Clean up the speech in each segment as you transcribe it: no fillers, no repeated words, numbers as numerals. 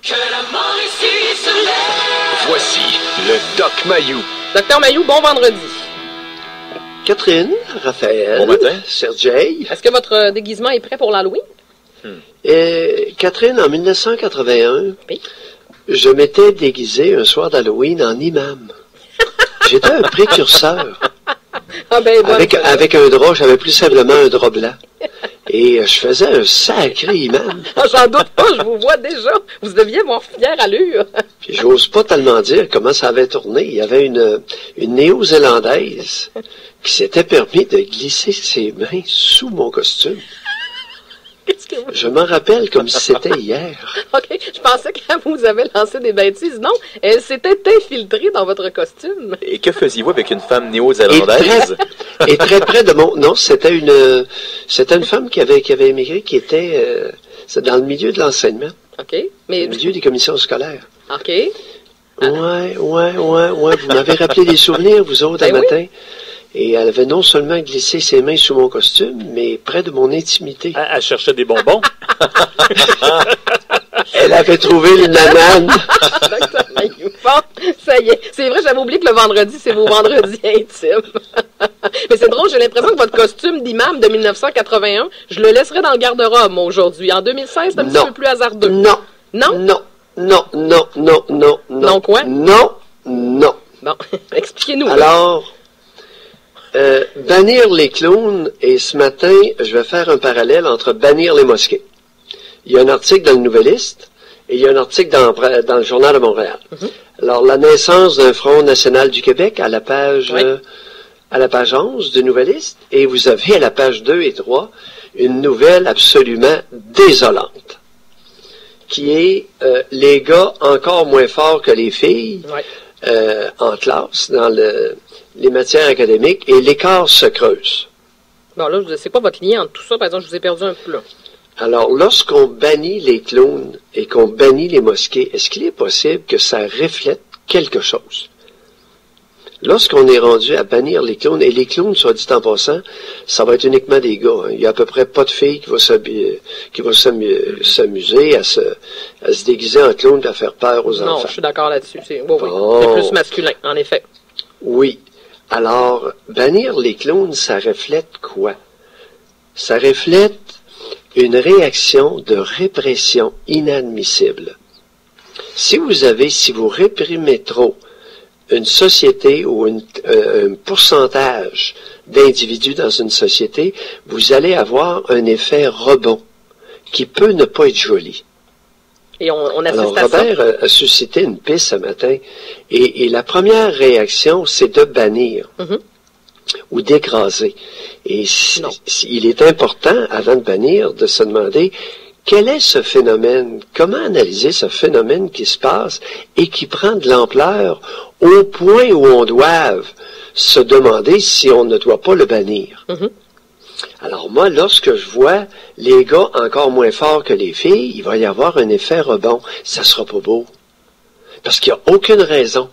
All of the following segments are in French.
Que la Mauricie se lève. Voici le Doc Mayou. Docteur Mayou, bon vendredi. Catherine, Raphaël, Bon matin. Sergei. Est-ce que votre déguisement est prêt pour l'Halloween? Catherine, en 1981, Oui. je m'étais déguisé un soir d'Halloween en imam. J'étais un précurseur. Ah ben, bon, Avec un drap, j'avais plus simplement un drap blanc. Et je faisais un sacré imam. Ah, j'en doute pas, je vous vois déjà. Vous deviez voir fière allure. Puis j'ose pas tellement dire comment ça avait tourné. Il y avait une néo-zélandaise qui s'était permis de glisser ses mains sous mon costume. Qu'est-ce que vous... Je m'en rappelle comme si c'était hier. OK, je pensais que vous avez lancé des bêtises. Non, elle s'était infiltrée dans votre costume. Et que faisiez-vous avec une femme néo-zélandaise? Et très près de mon... Non, c'était une femme qui avait émigré, qui était c'est dans le milieu de l'enseignement, OK, mais... le milieu des commissions scolaires. OK. Ouais. Vous m'avez rappelé des souvenirs, vous autres, Ben un oui. matin. Et elle avait non seulement glissé ses mains sous mon costume, mais près de mon intimité. Elle cherchait des bonbons. Elle avait trouvé une banane. Docteur Mayou. Bon, ça y est. C'est vrai, j'avais oublié que le vendredi, c'est vos vendredis intimes. Mais c'est drôle, j'ai l'impression que votre costume d'imam de 1981, je le laisserai dans le garde-robe, moi, aujourd'hui. En 2016, c'est un petit peu plus hasardeux. Non. Non? Non, quoi? Non. Bon, expliquez-nous. Alors, bannir les clowns, et ce matin, je vais faire un parallèle entre bannir les mosquées. Il y a un article dans le Nouvelliste, et il y a un article dans le Journal de Montréal. Alors, la naissance d'un Front national du Québec à la page, à la page 11 du Nouvelliste, et vous avez à la page 2 et 3 une nouvelle absolument désolante, qui est les gars encore moins forts que les filles en classe, dans les matières académiques, et l'écart se creuse. Bon, là, je ne sais pas votre lien entre tout ça. Par exemple, je vous ai perdu un peu, là. Alors, lorsqu'on bannit les clowns et qu'on bannit les mosquées, est-ce qu'il est possible que ça reflète quelque chose? Lorsqu'on est rendu à bannir les clowns, et les clowns, soit dit en passant, ça va être uniquement des gars. Hein. Il y a à peu près pas de filles qui vont s'amuser à se déguiser en clown et à faire peur aux enfants. Non, je suis d'accord là-dessus. C'est Bon. c'est plus masculin, en effet. Oui. Alors, bannir les clowns, ça reflète quoi? Ça reflète une réaction de répression inadmissible. Si vous réprimez trop une société ou un pourcentage d'individus dans une société, vous allez avoir un effet rebond qui peut ne pas être joli. Et on assiste Alors, à ça. Robert a suscité une piste ce matin, et la première réaction, c'est de bannir ou d'écraser. Et il est important, avant de bannir, de se demander quel est ce phénomène, comment analyser ce phénomène qui se passe et qui prend de l'ampleur au point où on doit se demander si on ne doit pas le bannir. Alors moi, lorsque je vois les gars encore moins forts que les filles, il va y avoir un effet rebond. Ça sera pas beau. Parce qu'il n'y a aucune raison.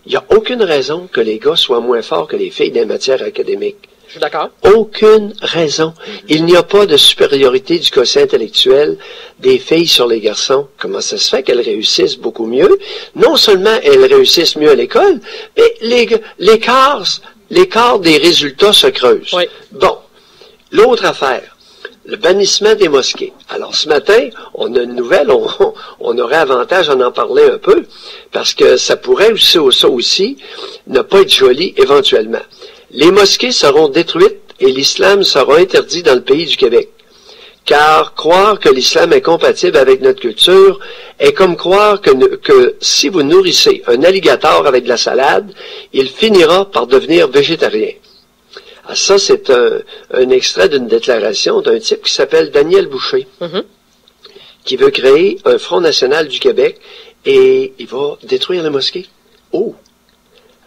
Il n'y a aucune raison que les gars soient moins forts que les filles dans les matières académiques. Je suis d'accord. Aucune raison. Il n'y a pas de supériorité du quotient intellectuel des filles sur les garçons. Comment ça se fait qu'elles réussissent beaucoup mieux? Non seulement elles réussissent mieux à l'école, mais l'écart des résultats se creuse. Oui. Bon. L'autre affaire, le bannissement des mosquées. Alors, ce matin, on a une nouvelle, on aurait avantage à en parler un peu, parce que ça pourrait aussi ne pas être joli éventuellement. Les mosquées seront détruites et l'islam sera interdit dans le pays du Québec. Car croire que l'islam est compatible avec notre culture est comme croire que si vous nourrissez un alligator avec de la salade, il finira par devenir végétarien. Ah, ça, c'est un extrait d'une déclaration d'un type qui s'appelle Daniel Boucher, qui veut créer un Front national du Québec et il va détruire les mosquées. Oh!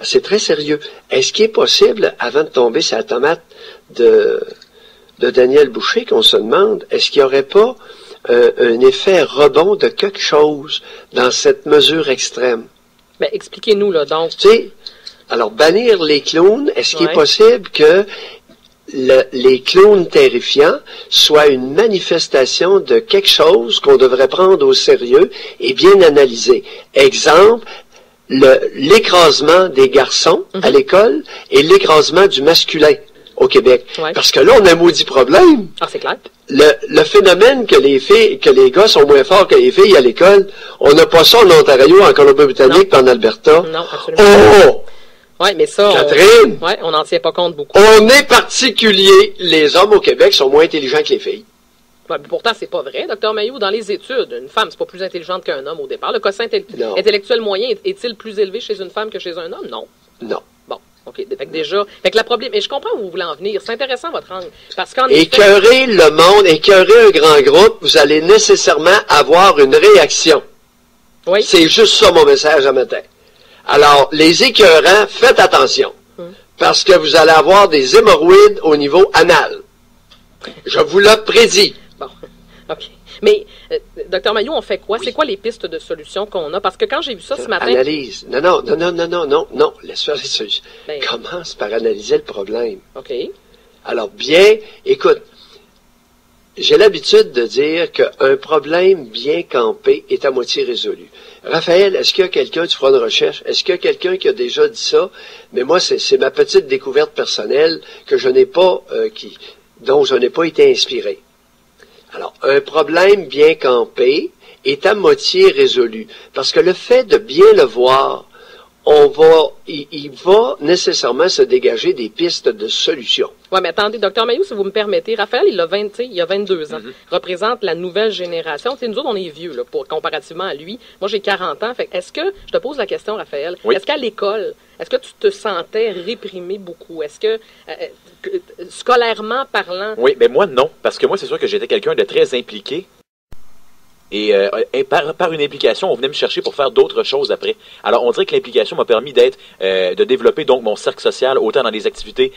C'est très sérieux. Est-ce qu'il est possible, avant de tomber sur la tomate de Daniel Boucher, qu'on se demande, est-ce qu'il n'y aurait pas un effet rebond de quelque chose dans cette mesure extrême? Ben, expliquez-nous, là, donc. Tu sais, alors, bannir les clowns, est-ce qu'il est possible que les clowns terrifiants soient une manifestation de quelque chose qu'on devrait prendre au sérieux et bien analyser. Exemple, l'écrasement des garçons à l'école et l'écrasement du masculin au Québec. Ouais. Parce que là, on a un maudit problème. Ah, c'est clair. Le phénomène que les gars sont moins forts que les filles à l'école, on n'a pas ça en Ontario, en Colombie-Britannique, en Alberta. Non, absolument. Oh! Oui, mais ça, Catherine! on n'en tient pas compte beaucoup. On est particulier. Les hommes au Québec sont moins intelligents que les filles. Ouais, mais pourtant, c'est pas vrai, Dr Mailloux. Dans les études, une femme, c'est pas plus intelligente qu'un homme au départ. Le quotient intellectuel moyen est-il plus élevé chez une femme que chez un homme? Non. Non. Bon, OK. Fait que déjà, la problème, et je comprends où vous voulez en venir. C'est intéressant, votre angle. Parce qu'en écœurer le monde, écœurer un grand groupe, vous allez nécessairement avoir une réaction. Oui. C'est juste ça mon message à matin. Alors, les écœurants, faites attention. Parce que vous allez avoir des hémorroïdes au niveau anal. Je vous le prédis. Bon, OK. Mais, Dr Mailloux, on fait quoi? Oui. C'est quoi les pistes de solutions qu'on a? Parce que quand j'ai vu ça ce matin... Analyse. Non. Laisse faire les solutions. Ben... Commence par analyser le problème. OK. Alors, écoute, j'ai l'habitude de dire qu'un problème bien campé est à moitié résolu. Raphaël, est-ce qu'il y a quelqu'un, tu feras une recherche, est-ce qu'il y a quelqu'un qui a déjà dit ça? Mais moi, c'est ma petite découverte personnelle que je n'ai pas, dont je n'ai pas été inspiré. Alors, un problème bien campé est à moitié résolu. Parce que le fait de bien le voir, il va nécessairement se dégager des pistes de solutions. Oui, mais attendez, Dr Mailloux, si vous me permettez, Raphaël, il a 22 ans, représente la nouvelle génération. T'sais, nous autres, on est vieux, là, comparativement à lui. Moi, j'ai 40 ans. Fait est-ce que, je te pose la question, Raphaël, est-ce qu'à l'école, est-ce que tu te sentais réprimé beaucoup? Est-ce que, scolairement parlant... Oui, mais moi, non. Parce que moi, c'est sûr que j'étais quelqu'un de très impliqué. Et par une implication, on venait me chercher pour faire d'autres choses après. Alors, on dirait que l'implication m'a permis de développer donc mon cercle social autant dans des activités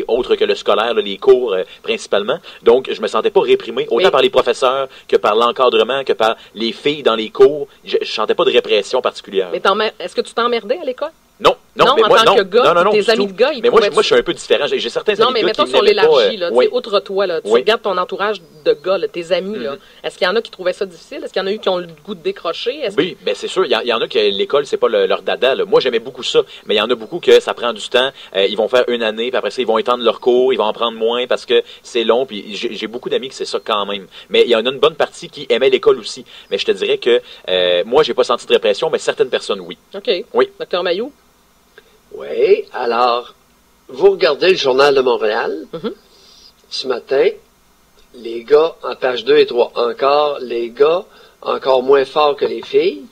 autres que le scolaire, là, les cours principalement. Donc, je me sentais pas réprimé autant par les professeurs que par l'encadrement, que par les filles dans les cours. Je sentais pas de répression particulière. Mais est-ce que tu t'emmerdais à l'école? Non, mais en tant que gars, tes amis de gars, ils mais moi, je suis un peu différent. J'ai certains amis de gars qui mais mettons sur l'élargie, là, outre toi, là, tu regardes ton entourage de gars, là, tes amis, là. Est-ce qu'il y en a qui trouvaient ça difficile? Est-ce qu'il y en a eu qui ont le goût de décrocher? Oui, ben c'est sûr. Il y en a que l'école, c'est pas leur dada, là. Moi, j'aimais beaucoup ça, mais il y en a beaucoup que ça prend du temps. Ils vont faire une année, puis après ça, ils vont étendre leur cours, ils vont en prendre moins parce que c'est long, puis j'ai beaucoup d'amis que c'est ça quand même. Mais il y en a une bonne partie qui aimait l'école aussi. Mais je te dirais que moi, j'ai pas senti de répression, mais certaines personnes, oui. OK. Oui. Dr Mailloux? Oui, alors, vous regardez le Journal de Montréal, ce matin, les gars, en page 2 et 3, les gars, encore moins forts que les filles,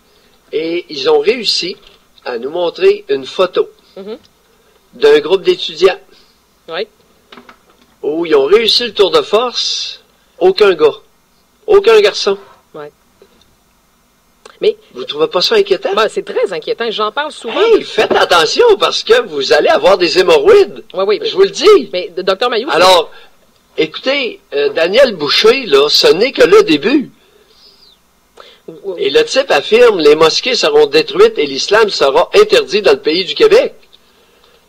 et ils ont réussi à nous montrer une photo d'un groupe d'étudiants où ils ont réussi le tour de force, aucun gars, aucun garçon. Mais, vous ne trouvez pas ça inquiétant? Ben, c'est très inquiétant. J'en parle souvent. Hey, faites attention parce que vous allez avoir des hémorroïdes. Oui. Je vous le dis. Mais, Dr Mailloux... Alors, écoutez, Daniel Boucher, là, ce n'est que le début. Et le type affirme, les mosquées seront détruites et l'islam sera interdit dans le pays du Québec.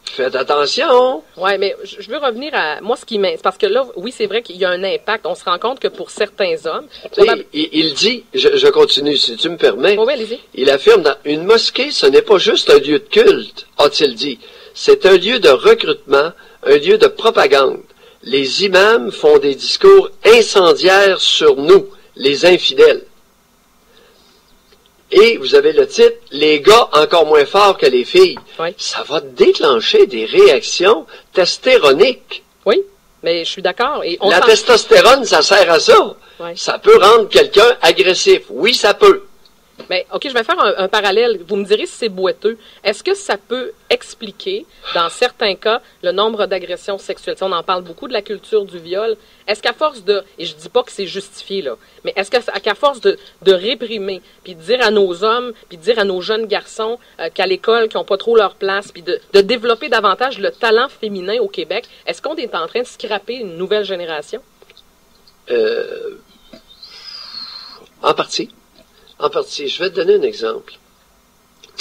Faites attention. Oui, mais je veux revenir à... Moi, ce qui m'intéresse... Parce que là, oui, c'est vrai qu'il y a un impact. On se rend compte que pour certains hommes... Il dit, je continue, si tu me permets. Oui, allez-y. Il affirme, dans une mosquée, ce n'est pas juste un lieu de culte, a-t-il dit. C'est un lieu de recrutement, un lieu de propagande. Les imams font des discours incendiaires sur nous, les infidèles. Et vous avez le titre, les gars encore moins forts que les filles. Oui. Ça va déclencher des réactions testéroniques. Oui, mais je suis d'accord. La testostérone, ça sert à ça. Oui. Ça peut rendre quelqu'un agressif. Oui, ça peut. Mais, OK, je vais faire un parallèle. Vous me direz si c'est boiteux. Est-ce que ça peut expliquer, dans certains cas, le nombre d'agressions sexuelles? On en parle beaucoup de la culture du viol. Est-ce qu'à force de... Et je dis pas que c'est justifié, là. Mais est-ce qu'à force de réprimer, puis de dire à nos hommes, puis de dire à nos jeunes garçons qu'à l'école, qui n'ont pas trop leur place, puis de développer davantage le talent féminin au Québec, est-ce qu'on est en train de scraper une nouvelle génération? En partie. En partie. Je vais te donner un exemple.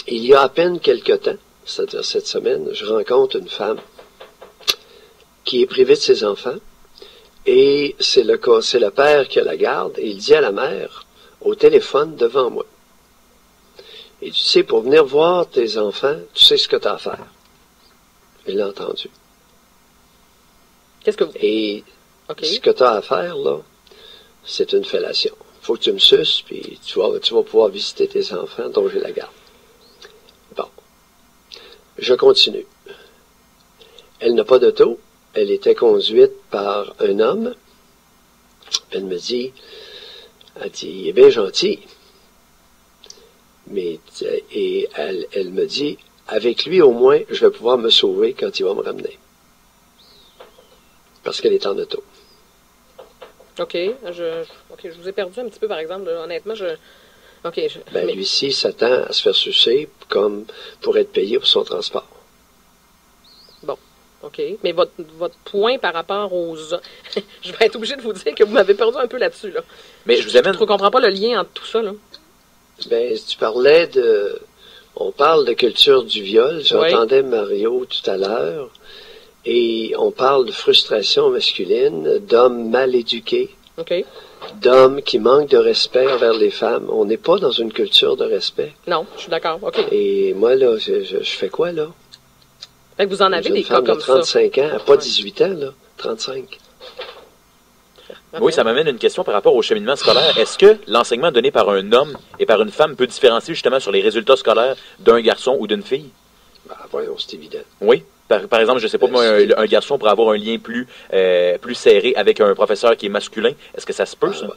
Il y a à peine quelque temps, c'est-à-dire cette semaine, je rencontre une femme qui est privé de ses enfants, et c'est le père qui a la garde, et il dit à la mère, au téléphone devant moi, et tu sais, pour venir voir tes enfants, tu sais ce que tu as à faire. Il l'a entendu. Qu'est-ce que vous... Et OK. ce que tu as à faire, là, c'est une fellation. Faut que tu me suces, puis tu vas pouvoir visiter tes enfants dont j'ai la garde. Bon. Je continue. Elle n'a pas d'auto. Elle était conduite par un homme. Elle me dit, il est bien gentil. Mais, et elle me dit, avec lui au moins, je vais pouvoir me sauver quand il va me ramener. Parce qu'elle est en auto. OK. Je vous ai perdu un petit peu, par exemple. Là. Honnêtement, Ben, lui-ci s'attend à se faire sucer comme pour être payé pour son transport. Bon. OK. Mais votre point par rapport aux... je vais être obligé de vous dire que vous m'avez perdu un peu là-dessus. Là. Mais je vous amène... Je ne comprends pas le lien entre tout ça. Là. Ben, tu parlais de... On parle de culture du viol. J'entendais Mario tout à l'heure. Et on parle de frustration masculine, d'hommes mal éduqués, OK. d'hommes qui manquent de respect envers les femmes. On n'est pas dans une culture de respect. Non, je suis d'accord. OK. Et moi, là, je fais quoi, là? Fait que vous en avez des cas comme comme ça. Une femme de 35 ans, pas 18 ans, là, 35. Oui, ça m'amène une question par rapport au cheminement scolaire. Est-ce que l'enseignement donné par un homme et par une femme peut différencier justement sur les résultats scolaires d'un garçon ou d'une fille? Ben, voyons, c'est évident. Oui. Par exemple, je sais pas, moi, un garçon pourrait avoir un lien plus serré avec un professeur qui est masculin. Est-ce que ça se peut, ça?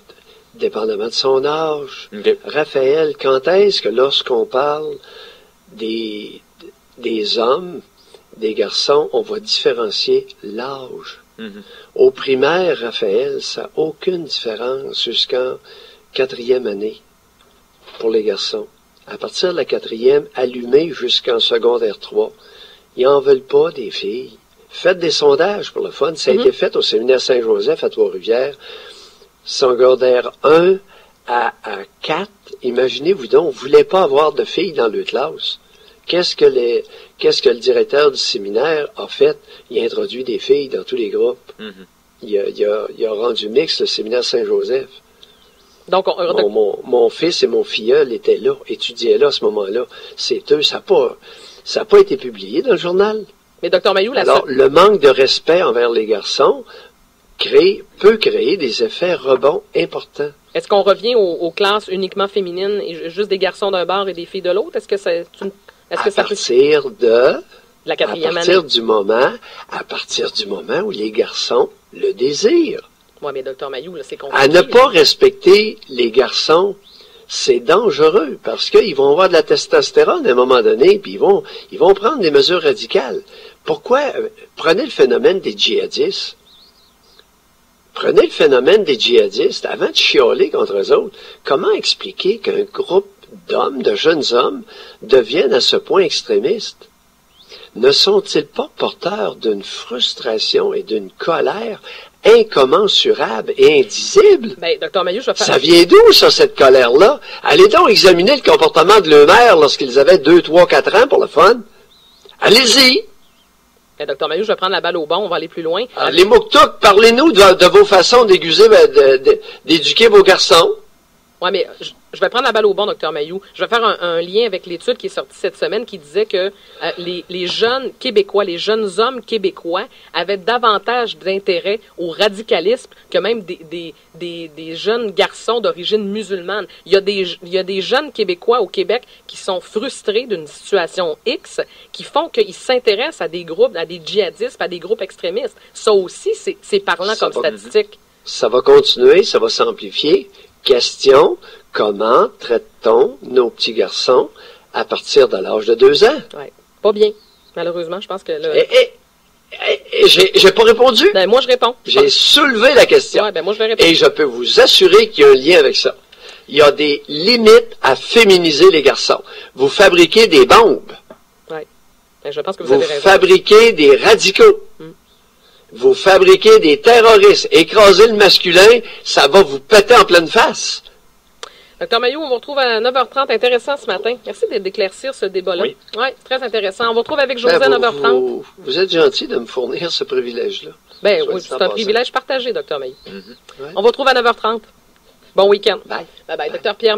Dépendamment de son âge. Okay. Raphaël, quand est-ce que lorsqu'on parle des hommes, des garçons, on va différencier l'âge? Mm-hmm. Au primaire, Raphaël, ça n'a aucune différence jusqu'en 4e année pour les garçons. À partir de la 4e, allumé jusqu'en secondaire 3, ils n'en veulent pas des filles. Faites des sondages pour le fun. Ça a été fait au séminaire Saint-Joseph à Trois-Rivières. Secondaire 1 à 4. Imaginez-vous donc, on ne voulait pas avoir de filles dans leur classe. Qu'est-ce que le directeur du séminaire a fait? Il a introduit des filles dans tous les groupes. Mm-hmm. Il a rendu mixte le séminaire Saint-Joseph. Donc, mon fils et mon filleul étaient là, étudiaient là à ce moment-là. C'est eux, ça n'a pas été publié dans le journal. Mais Dr Mailloux, alors, le manque de respect envers les garçons peut créer des effets rebonds importants. Est-ce qu'on revient aux classes uniquement féminines et juste des garçons d'un bord et des filles de l'autre? Est-ce que c'est à partir de la 4e année? À partir du moment où les garçons le désirent. Oui, mais Dr Mailloux, là, c'est compliqué. À ne pas respecter les garçons, c'est dangereux parce qu'ils vont avoir de la testostérone à un moment donné, puis ils vont prendre des mesures radicales. Pourquoi? Prenez le phénomène des djihadistes. Prenez le phénomène des djihadistes, avant de chialer contre eux autres, comment expliquer qu'un groupe d'hommes, de jeunes hommes, deviennent à ce point extrémistes? Ne sont-ils pas porteurs d'une frustration et d'une colère incommensurable et indisible? Ben, Dr Mailloux, je vais faire... Ça vient d'où, ça, cette colère-là? Allez donc examiner le comportement de leur mère lorsqu'ils avaient 2, 3, 4 ans pour le fun. Allez-y! Ben, Dr Mailloux, je vais prendre la balle au bon, on va aller plus loin. Les Mouktouk, parlez-nous de vos façons d'éduquer vos garçons. Oui, mais je vais prendre la balle au bon, Dr Mailloux. Je vais faire un lien avec l'étude qui est sortie cette semaine qui disait que les jeunes Québécois, les jeunes hommes québécois avaient davantage d'intérêt au radicalisme que même des jeunes garçons d'origine musulmane. Il y a des jeunes Québécois au Québec qui sont frustrés d'une situation X, qui font qu'ils s'intéressent à des groupes, à des djihadistes, à des groupes extrémistes. Ça aussi, c'est parlant comme statistique. Ça va continuer, ça va s'amplifier. Question, comment traite-t-on nos petits garçons à partir de l'âge de 2 ans? Oui, pas bien. Malheureusement, je pense que là... J'ai pas répondu. Ben, moi, je réponds. J'ai soulevé la question. Ouais, ben, moi, je vais répondre. Et je peux vous assurer qu'il y a un lien avec ça. Il y a des limites à féminiser les garçons. Vous fabriquez des bombes. Oui. Ben, je pense que vous avez raison. Vous fabriquez des radicaux. Vous fabriquez des terroristes. Écraser le masculin, ça va vous péter en pleine face. Docteur Mailloux, on vous retrouve à 9h30. Intéressant ce matin. Merci d'éclaircir ce débat-là. Oui. Oui, très intéressant. On vous retrouve avec José à Ben, 9h30. vous êtes gentil de me fournir ce privilège-là. Ben Soit oui, dit c'est en un passant. privilège partagé, Docteur Mailloux. Mhm. Ouais. On vous retrouve à 9h30. Bon week-end. Bye. Bye bye, Docteur Pierre.